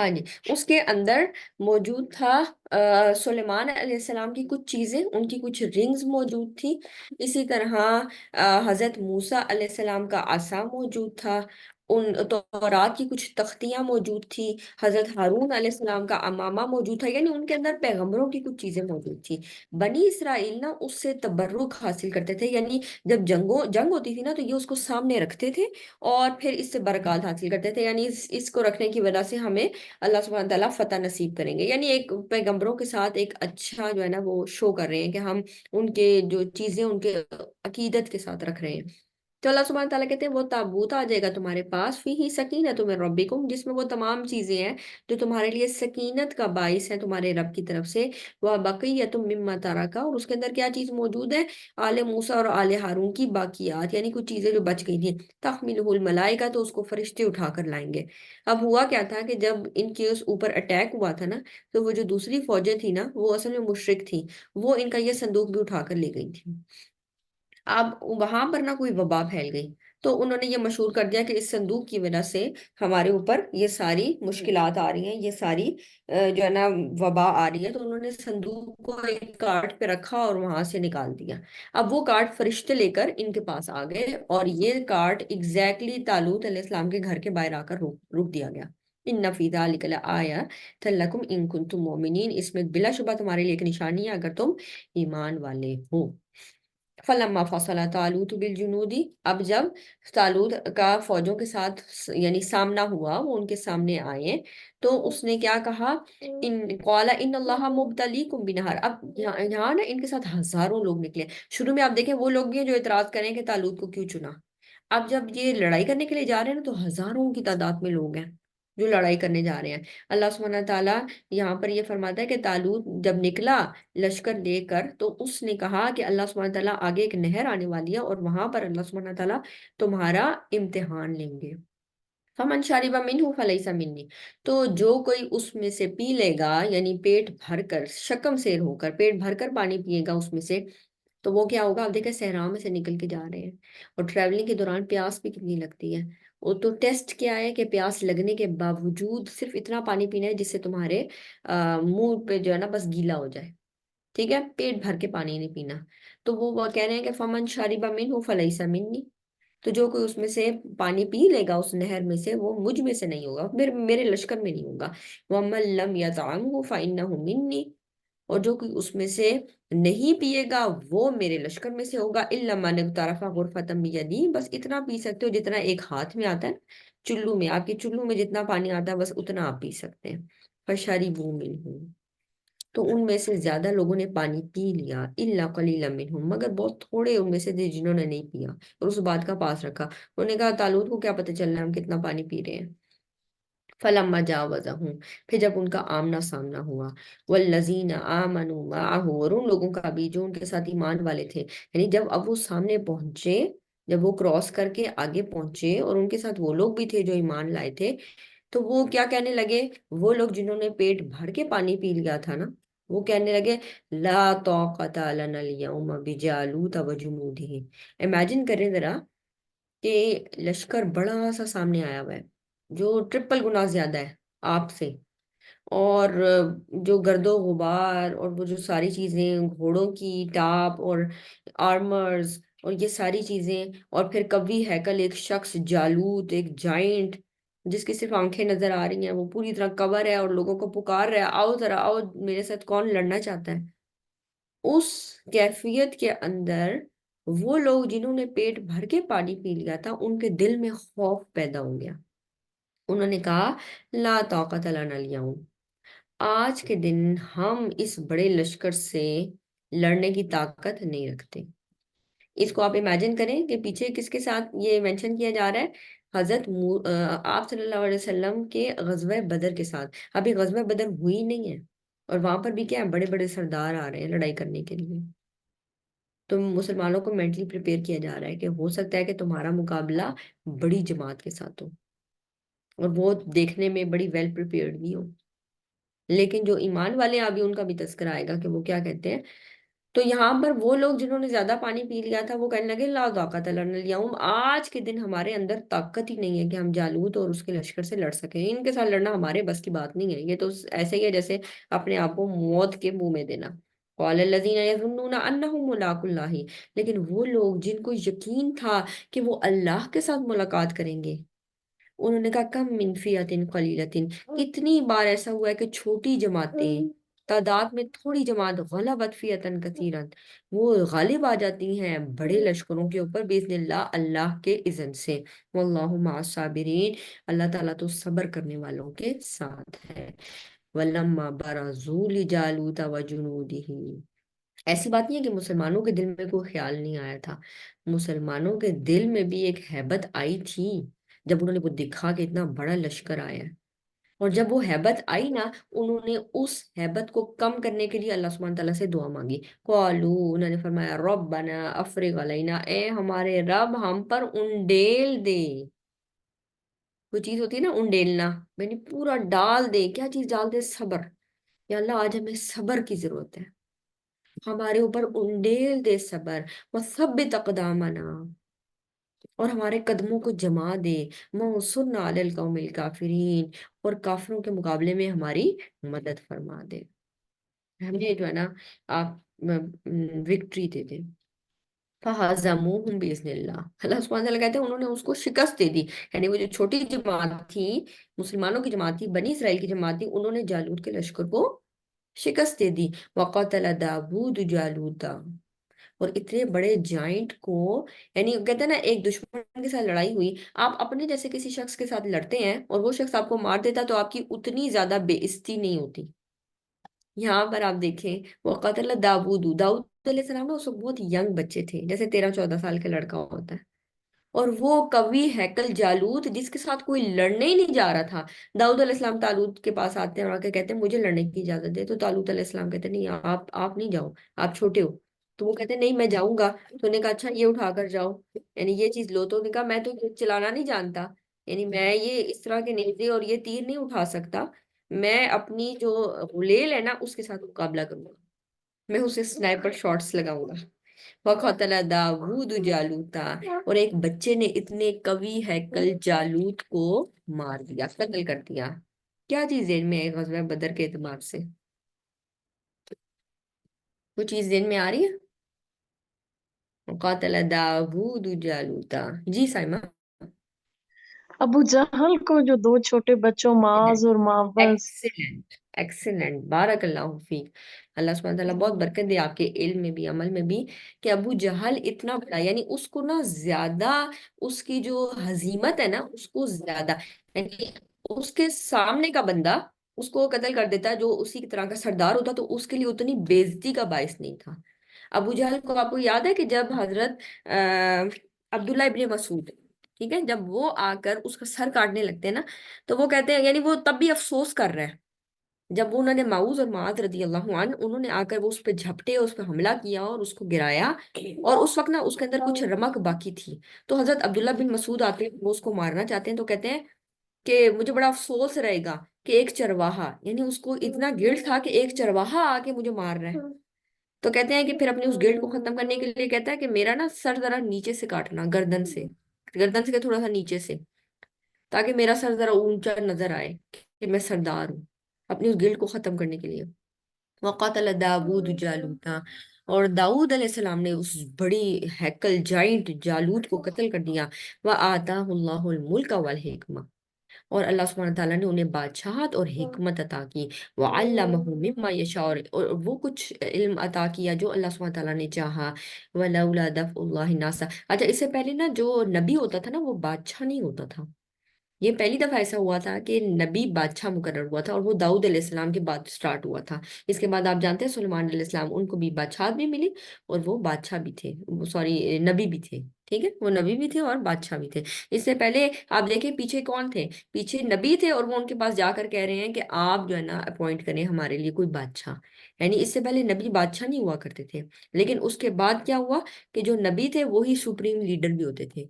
ہاں جی، اس کے اندر موجود تھا سلیمان علیہ السلام کی کچھ چیزیں، ان کی کچھ رنگز موجود تھی، اسی طرح حضرت موسیٰ علیہ السلام کا عصا موجود تھا، ان تورات کی کچھ تختیاں موجود تھی، حضرت ہارون علیہ السلام کا امامہ موجود تھا، یعنی ان کے اندر پیغمبروں کی کچھ چیزیں موجود تھی۔ بنی اسرائیل نا اس سے تبرک حاصل کرتے تھے، یعنی جب جنگ ہوتی تھی نا تو یہ اس کو سامنے رکھتے تھے اور پھر اس سے برکات حاصل کرتے تھے، یعنی اس کو رکھنے کی وجہ سے ہمیں اللہ سبحانہ تعالیٰ فتح نصیب کریں گے، یعنی ایک پیغمبروں کے ساتھ ایک اچھا جو ہے نا وہ شو کر رہے ہیں کہ ہم ان کے جو چیزیں ان کے عقیدت کے ساتھ رکھ رہے ہیں۔ تو اللہ سبحانہ تعالیٰ کہتے ہیں وہ تابوت آ جائے گا تمہارے پاس، فی ہی سکینت من ربکم، جس میں وہ تمام چیزیں ہیں جو تمہارے لیے سکینت کا باعث ہے تمہارے رب کی طرف سے، وہ بقیت مما ترکا، اور اس کے اندر کیا چیز موجود ہے، آل موسیٰ اور آل ہارون کی باقیات، یعنی کچھ چیزیں جو بچ گئی تھیں، تحملہ الملائکہ، تو اس کو فرشتے اٹھا کر لائیں گے۔ اب ہوا کیا تھا کہ جب ان کے اس اوپر اٹیک ہوا تھا نا، تو وہ جو دوسری فوجیں تھی نا وہ اصل میں مشرک تھی، وہ ان کا یہ صندوق بھی اٹھا کر لے گئی تھی۔ اب وہاں پر نہ کوئی وبا پھیل گئی، تو انہوں نے یہ مشہور کر دیا کہ اس صندوق کی وجہ سے ہمارے اوپر یہ ساری مشکلات آ رہی ہیں، یہ ساری جو ہے نا وبا آ رہی ہے، تو انہوں نے صندوق کو ایک کارٹ پہ رکھا اور وہاں سے نکال دیا۔ اب وہ کارٹ فرشتے لے کر ان کے پاس آ گئے، اور یہ کارٹ ایگزیکٹلی طالوت علیہ السلام کے گھر کے باہر آ کر روک دیا گیا۔ ان فی ذلک لآیۃ لکم ان کنتم مؤمنین، اس میں بلا شبہ تمہارے لیے ایک نشانی ہے اگر تم ایمان والے ہو۔ فلما فصل طالوت بالجنود، اب جب طالوت کا فوجوں کے ساتھ یعنی سامنا ہوا، وہ ان کے سامنے آئے، تو اس نے کیا کہا، ان قال ان اللہ مبتلیکم بنہر، اب یہاں نا ان کے ساتھ ہزاروں لوگ نکلے۔ شروع میں آپ دیکھیں وہ لوگ بھی ہیں جو اعتراض کریں کہ طالوت کو کیوں چنا، اب جب یہ لڑائی کرنے کے لیے جا رہے ہیں نا تو ہزاروں کی تعداد میں لوگ ہیں جو لڑائی کرنے جا رہے ہیں۔ اللہ سبحانہ تعالیٰ یہاں پر یہ فرماتا ہے کہ طالوت جب نکلا لشکر لے کر، تو اس نے کہا کہ اللہ سبحانہ تعالیٰ آگے ایک نہر آنے والی ہے اور وہاں پر اللہ سبحانہ تعالیٰ تمہارا امتحان لیں گے۔ فمن شارب منہ فلیس منی، تو جو کوئی اس میں سے پی لے گا، یعنی پیٹ بھر کر شکم سیر ہو کر پیٹ بھر کر پانی پیے گا اس میں سے، تو وہ کیا ہوگا، آپ دیکھیں صحرا میں سے نکل کے جا رہے ہیں اور ٹریولنگ کے دوران پیاس بھی کتنی لگتی ہے، وہ تو ٹیسٹ کیا ہے کہ پیاس لگنے کے باوجود صرف اتنا پانی پینا ہے جس سے تمہارے منہ پہ جو ہے نا بس گیلا ہو جائے، ٹھیک ہے، پیٹ بھر کے پانی نہیں پینا۔ تو وہ کہہ رہے ہیں کہ فمن شارب منہ فلیس منی، تو جو کوئی اس میں سے پانی پی لے گا اس نہر میں سے، وہ مجھ میں سے نہیں ہوگا، میرے لشکر میں نہیں ہوگا۔ وَمَن لَّمْ يَطْعَمْهُ فَإِنَّهُ مِنِّي، اور جو کوئی اس میں سے نہیں پیے گا وہ میرے لشکر میں سے ہوگا۔ الا من اغترف غرفۃ بیدی، بس اتنا پی سکتے ہو جتنا ایک ہاتھ میں آتا ہے، چلو میں، آپ کے چلو میں جتنا پانی آتا ہے بس اتنا آپ پی سکتے ہیں۔ فشربوا منہ، تو ان میں سے زیادہ لوگوں نے پانی پی لیا، الا قلیلا منہم، مگر بہت تھوڑے ان میں سے تھے جنہوں نے نہیں پیا اور اس بات کا پاس رکھا، انہوں نے کہا طالوت کو کیا پتہ چل رہا ہے ہم کتنا پانی پی رہے ہیں۔ فلما جاوزہم، پھر جب ان کا آمنا سامنا ہوا، والذین آمنوا معہ، اور ان لوگوں کا بھی جو ان کے ساتھ ایمان والے تھے، یعنی جب اب وہ سامنے پہنچے، جب وہ کراس کر کے آگے پہنچے اور ان کے ساتھ وہ لوگ بھی تھے جو ایمان لائے تھے، تو وہ کیا کہنے لگے، وہ لوگ جنہوں نے پیٹ بھر کے پانی پی لیا تھا نا، وہ کہنے لگے لا طاقت لنا اليوم بجالوت وجنودہ۔ امیجن کریں ذرا کہ لشکر بڑا سا سامنے آیا ہوا ہے جو ٹرپل گنا زیادہ ہے آپ سے، اور جو گرد و غبار اور وہ جو ساری چیزیں، گھوڑوں کی ٹاپ اور آرمرز اور یہ ساری چیزیں، اور پھر کبھی ہیکل ایک شخص جالوت ایک جائنٹ جس کی صرف آنکھیں نظر آ رہی ہیں، وہ پوری طرح کور ہے اور لوگوں کو پکار رہا ہے آؤ ذرا آؤ میرے ساتھ کون لڑنا چاہتا ہے۔ اس کیفیت کے اندر وہ لوگ جنہوں نے پیٹ بھر کے پانی پی لیا تھا ان کے دل میں خوف پیدا ہو گیا، انہوں نے کہا لا طاقت لنا اليوم، آج کے دن ہم اس بڑے لشکر سے لڑنے کی طاقت نہیں رکھتے۔ اس کو آپ امیجن کریں کہ پیچھے کس کے ساتھ یہ مینشن کیا جا رہا ہے، آپ صلی اللہ علیہ وسلم کے غزوہ بدر کے ساتھ۔ ابھی غزوہ بدر ہوئی نہیں ہے اور وہاں پر بھی کیا ہے، بڑے بڑے سردار آ رہے ہیں لڑائی کرنے کے لیے، تو مسلمانوں کو مینٹلی پریپیئر کیا جا رہا ہے کہ ہو سکتا ہے کہ تمہارا مقابلہ بڑی جماعت کے ساتھ ہو اور وہ دیکھنے میں بڑی ویل پریپیئرڈ بھی ہو، لیکن جو ایمان والے ہیں ابھی ان کا بھی تذکرہ آئے گا کہ وہ کیا کہتے ہیں، تو یہاں پر وہ لوگ جنہوں نے زیادہ پانی پی لیا تھا وہ کہنے لگے لا طاقت لنا اليوم، آج کے دن ہمارے اندر طاقت ہی نہیں ہے کہ ہم جالوت اور اس کے لشکر سے لڑ سکیں، ان کے ساتھ لڑنا ہمارے بس کی بات نہیں ہے، یہ تو ایسے ہی ہے جیسے اپنے آپ کو موت کے منہ میں دینا۔ قال الذين يظنون انهم ملاقو اللہ، لیکن وہ لوگ جن کو یقین تھا کہ وہ اللہ کے ساتھ ملاقات کریں گے، انہوں نے کہا کم من فیۃ قلیلۃ، کتنی بار ایسا ہوا ہے کہ چھوٹی جماعتیں، تعداد میں تھوڑی جماعت، غلبت فیۃ کثیرا، وہ غالب آ جاتی ہیں بڑے لشکروں کے اوپر باذن اللہ، اللہ کے اذن سے، واللہ مع الصابرین، اللہ تعالیٰ تو صبر کرنے والوں کے ساتھ ہے۔ وَلَمَّا بَرَزُوا لِجَالُوتَ وَجُنُودِهِ، ایسی بات نہیں ہے کہ مسلمانوں کے دل میں کوئی خیال نہیں آیا تھا، مسلمانوں کے دل میں بھی ایک ہیبت آئی تھی جب انہوں نے وہ دیکھا کہ اتنا بڑا لشکر آیا ہے، اور جب وہ ہیبت آئی نا، انہوں نے اس ہیبت کو کم کرنے کے لیے اللہ سبحانہ تعالیٰ سے دعا مانگی۔ قالو، انہوں نے فرمایا ربنا افرغ علینا، اے ہمارے رب ہم پر انڈیل دے، کوئی چیز ہوتی ہے نا انڈیلنا، میں نے پورا ڈال دے، کیا چیز ڈال دے؟ صبر، یا اللہ آج ہمیں صبر کی ضرورت ہے، ہمارے اوپر انڈیل دے صبر، وثبت اقدامنا، اور ہمارے قدموں کو جما دے، وانصرنا علی القوم الکافرین، اور کافروں کے مقابلے میں ہماری مدد فرما دے، ہمیں جو ہے نا آپ وکٹری دے دے۔ فہزموہم باذن اللہ، اللہ سبحانہ وتعالیٰ کہتے ہیں انہوں نے اس کو شکست دے دی، یعنی وہ جو چھوٹی جماعت تھی، مسلمانوں کی جماعت تھی، بنی اسرائیل کی جماعت تھی، انہوں نے جالوت کے لشکر کو شکست دے دی۔ وقتل داود جالوتا، اور اتنے بڑے جائنٹ کو، یعنی کہتے ہیں نا ایک دشمن کے ساتھ لڑائی ہوئی، آپ اپنے جیسے کسی شخص کے ساتھ لڑتے ہیں اور وہ شخص آپ کو مار دیتا تو آپ کی اتنی زیادہ بے عزتی نہیں ہوتی، یہاں پر آپ دیکھیں وہ قتل داود، داؤد علیہ السلام نے اس وقت بہت ینگ بچے تھے، جیسے 13-14 سال کا لڑکا ہوتا ہے، اور وہ قوی ہیکل جالوت جس کے ساتھ کوئی لڑنے ہی نہیں جا رہا تھا، داؤد علیہ السلام تالوت کے پاس آتے ہیں اور آ کے کہتے ہیں مجھے لڑنے کی اجازت دے، تو تالوت علیہ السلام کہتے ہیں نہیں، آپ نہیں جاؤ، آپ چھوٹے ہو، تو وہ کہتے ہیں نہیں میں جاؤں گا، تو انہوں نے کہا اچھا یہ اٹھا کر جاؤ، یعنی یہ چیز لو، تو انہوں نے کہا میں تو یہ چلانا نہیں جانتا، یعنی میں یہ اس طرح کے نیزے اور یہ تیر نہیں اٹھا سکتا، میں اپنی جو غلیل ہے نا اس کے ساتھ مقابلہ کروں گا، میں اسے سنائپر شاٹس لگاؤں گا۔ وَقَتَلَ داود جالوتا، اور ایک بچے نے اتنے قوی ہیکل جالوت کو مار دیا، قتل کر دیا۔ کیا چیز ذہن میں ہے غزوہ بدر کے اعتبار سے؟ وہ چیز ذہن میں آ رہی ہے؟ وَقَتَلَ داود جالوتا، جی سائمہ۔ ابو جہل کو جو دو چھوٹے بچوں معاذ اور معوذ، ایکسیلنٹ، ایکسیلنٹ، بارک اللہ فیک، اللہ سبحانہ تعالیٰ بہت برکت دے آپ کے علم میں بھی عمل میں بھی، کہ ابو جہل اتنا بڑا، یعنی اس کو نا زیادہ، اس کی جو ہزیمت ہے نا اس کو زیادہ، یعنی اس کے سامنے کا بندہ اس کو قتل کر دیتا جو اسی کی طرح کا سردار ہوتا تو اس کے لیے اتنی بےعزتی کا باعث نہیں تھا۔ ابو جہل کو آپ کو یاد ہے کہ جب حضرت عبداللہ ابن مسعود، ٹھیک ہے، جب وہ آ کر اس کا سر کاٹنے لگتے ہیں نا، تو وہ کہتے ہیں، یعنی وہ تب بھی افسوس کر رہے ہیں، جب انہوں نے معوذ اور معاذ رضی اللہ عنہ، انہوں نے آ کر وہ اس پہ جھپٹے، اس پہ حملہ کیا اور اس کو گرایا، اور اس وقت نا اس کے اندر کچھ رمق باقی تھی، تو حضرت عبداللہ بن مسعود آتے ہیں، وہ اس کو مارنا چاہتے ہیں، تو کہتے ہیں کہ مجھے بڑا افسوس رہے گا کہ ایک چرواہا، یعنی اس کو اتنا گلٹ تھا کہ ایک چرواہا آ کے مجھے مار رہا ہے، تو کہتے ہیں کہ پھر اپنے اس گلٹ کو ختم کرنے کے لیے کہتا ہے کہ میرا نا سر ذرا نیچے سے کاٹنا، گردن سے، گردن سے تھوڑا سا نیچے سے، تاکہ میرا سر ذرا اونچا نظر آئے کہ میں سردار ہوں، اپنی اس گلٹ کو ختم کرنے کے لیے۔ وقاتل داود جالوتا، اور داؤد علیہ السلام نے اس بڑی ہیکل جائنٹ جالوت کو قتل کر دیا۔ وآتاہ اللہ الملک والحکمہ، اور اللہ سبحانہ تعالیٰ نے انہیں بادشاہت اور حکمت عطا کی۔ وعلمہ مما یشاء، اور وہ کچھ علم عطا کیا جو اللہ سبحانہ تعالیٰ نے چاہا۔ ولولا دفع اللہ الناس، اچھا اس سے پہلے نا جو نبی ہوتا تھا نا وہ بادشاہ نہیں ہوتا تھا، یہ پہلی دفعہ ایسا ہوا تھا کہ نبی بادشاہ مقرر ہوا تھا، اور وہ داؤد علیہ السلام کے بعد سٹارٹ ہوا تھا۔ اس کے بعد آپ جانتے ہیں سلیمان علیہ السلام، ان کو بھی بادشاہت بھی ملی اور وہ بادشاہ بھی تھے، سوری نبی بھی تھے، ٹھیک ہے، وہ نبی بھی تھے اور بادشاہ بھی تھے۔ اس سے پہلے آپ دیکھیں پیچھے کون تھے، پیچھے نبی تھے، اور وہ ان کے پاس جا کر کہہ رہے ہیں کہ آپ جو ہے نا اپوائنٹ کریں ہمارے لیے کوئی بادشاہ، یعنی اس سے پہلے نبی بادشاہ نہیں ہوا کرتے تھے، لیکن اس کے بعد کیا ہوا کہ جو نبی تھے وہی سپریم لیڈر بھی ہوتے تھے۔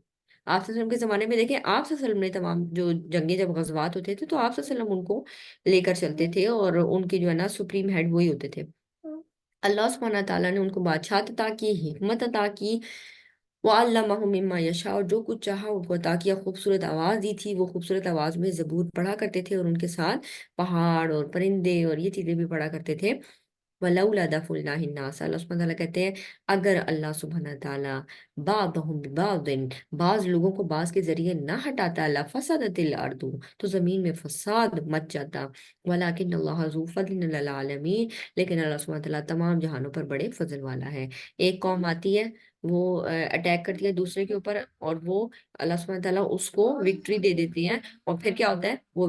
آپ صلی اللہ علیہ وسلم کے زمانے میں دیکھیں، آپ صلی اللہ علیہ وسلم نے تمام جو جنگیں جب غزوات ہوتے تھے تو آپ صلی اللہ علیہ وسلم ان کو لے کر چلتے تھے، اور ان کے جو ہے نا سپریم ہیڈ وہی ہوتے تھے۔ اللہ سبحانہ تعالیٰ نے ان کو بادشاہت عطا کی، حکمت عطا کی، وَعَلَّمَهُم مِّمَّا يَشَاءُ، اور جو کچھ چاہا ان کو عطا کیا، خوبصورت آواز دی تھی، وہ خوبصورت آواز میں زبور پڑھا کرتے تھے، اور ان کے ساتھ پہاڑ اور پرندے اور یہ چیزیں بھی پڑھا کرتے تھے۔ وَلَوْلَا دَفْعُ اللَّهِ النَّاسَ، اللہ سبحانہ تعالیٰ کہتے ہیں اگر اللہ سبحانہ تعالیٰ بَعْضَهُم بِبَعْضٍ، بعض لوگوں کو بعض کے ذریعے نہ ہٹاتا، لَفَسَدَتِ الْأَرْضُ، تو زمین میں فساد مچ جاتا، وَلَٰكِنَّ اللَّهَ ذُو فَضْلٍ عَلَى الْعَالَمِينَ، لیکن اللہ سبحانہ تعالیٰ تمام جہانوں پر بڑے فضل والا ہے۔ ایک قوم آتی ہے، وہ اٹیک کرتی ہے دوسرے کے اوپر، اور وہ اللہ سبحانہ تعالیٰ اس کو وکٹری دے دیتی ہے، اور پھر کیا ہوتا ہے، وہ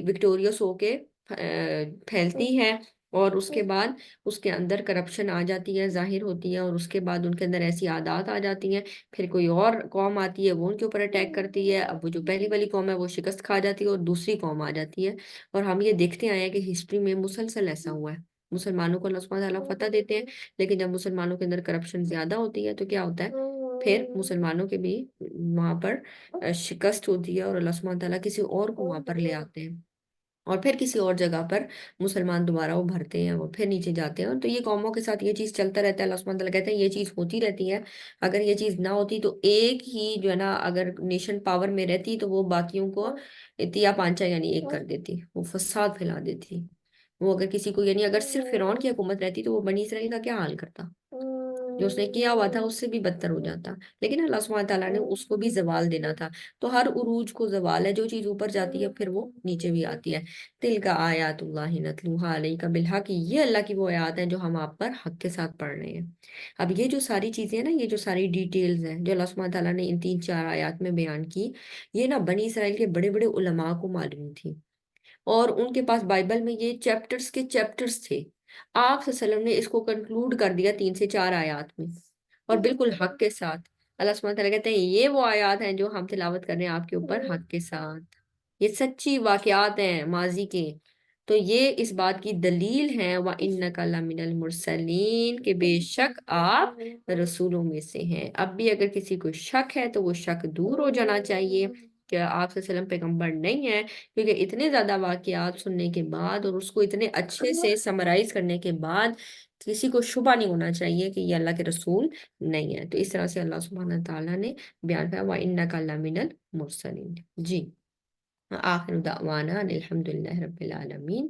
وکٹوریس ہو کے پھیلتی ہے، اور اس کے بعد اس کے اندر کرپشن آ جاتی ہے، ظاہر ہوتی ہے، اور اس کے بعد ان کے اندر ایسی عادات آ جاتی ہیں، پھر کوئی اور قوم آتی ہے، وہ ان کے اوپر اٹیک کرتی ہے، اب وہ جو پہلی والی قوم ہے وہ شکست کھا جاتی ہے اور دوسری قوم آ جاتی ہے۔ اور ہم یہ دیکھتے آئے ہیں کہ ہسٹری میں مسلسل ایسا ہوا ہے، مسلمانوں کو اللہ سبحانہ تعالیٰ فتح دیتے ہیں، لیکن جب مسلمانوں کے اندر کرپشن زیادہ ہوتی ہے تو کیا ہوتا ہے، پھر مسلمانوں کے بھی وہاں پر شکست ہوتی ہے، اور اللہ سبحانہ تعالیٰ کسی اور کو وہاں پر لے آتے ہیں، اور پھر کسی اور جگہ پر مسلمان دوبارہ ابھرتے ہیں، وہ پھر نیچے جاتے ہیں، اور تو یہ قوموں کے ساتھ یہ چیز چلتا رہتا ہے۔ اللہ سبحانہ تعالیٰ کہتے ہیں یہ چیز ہوتی رہتی ہے، اگر یہ چیز نہ ہوتی تو ایک ہی جو ہے نا، اگر نیشن پاور میں رہتی تو وہ باقیوں کو اتیا پانچا یعنی ایک کر دیتی، وہ فساد پھیلا دیتی۔ وہ اگر کسی کو یعنی اگر صرف فرعون کی حکومت رہتی تو وہ بنی اسرائیل کا کیا حال کرتا، جو اس نے کیا ہوا تھا اس سے بھی بدتر ہو جاتا، لیکن اللہ سبحانہ تعالیٰ نے اس کو بھی زوال دینا تھا۔ تو ہر عروج کو زوال ہے، جو چیز اوپر جاتی ہے پھر وہ نیچے بھی آتی ہے۔ تِلْکَ آیات اللہ نتلوہا علیک بالحق، یہ اللہ کی وہ آیات ہیں جو ہم آپ پر حق کے ساتھ پڑھ رہے ہیں۔ اب یہ جو ساری چیزیں ہیں نا، یہ جو ساری ڈیٹیلز ہیں جو اللہ سبحانہ تعالیٰ نے ان 3-4 آیات میں بیان کی، یہ نا بنی اسرائیل کے بڑے بڑے علماء کو معلوم تھی، اور ان کے پاس بائبل میں یہ چیپٹرز کے چیپٹرز تھے۔ آپ صلی اللہ علیہ وسلم نے اس کو کنکلوڈ کر دیا 3 سے 4 آیات میں، اور بالکل حق کے ساتھ۔ اللہ سبحانہ تعالیٰ کہتے ہیں یہ وہ آیات ہیں جو ہم تلاوت کر رہے ہیں آپ کے اوپر حق کے ساتھ، یہ سچی واقعات ہیں ماضی کے، تو یہ اس بات کی دلیل ہے وَإِنَّكَ لَمِنَ الْمُرْسَلِينَ، کہ بے شک آپ رسولوں میں سے ہیں۔ اب بھی اگر کسی کو شک ہے تو وہ شک دور ہو جانا چاہیے کہ آپ صلی اللہ علیہ وسلم پیغمبر نہیں ہیں، کیونکہ اتنے زیادہ واقعات سننے کے بعد اور اس کو اتنے اچھے سے سمرائز کرنے کے بعد کسی کو شبہ نہیں ہونا چاہیے کہ یہ اللہ کے رسول نہیں ہے۔ تو اس طرح سے اللہ سبحانہ تعالیٰ نے بیان کیا وَإِنَّكَ لَمِنَ الْمُرْسَلِينَ۔ جی، آخر دعوانا الحمدللہ رب العالمین۔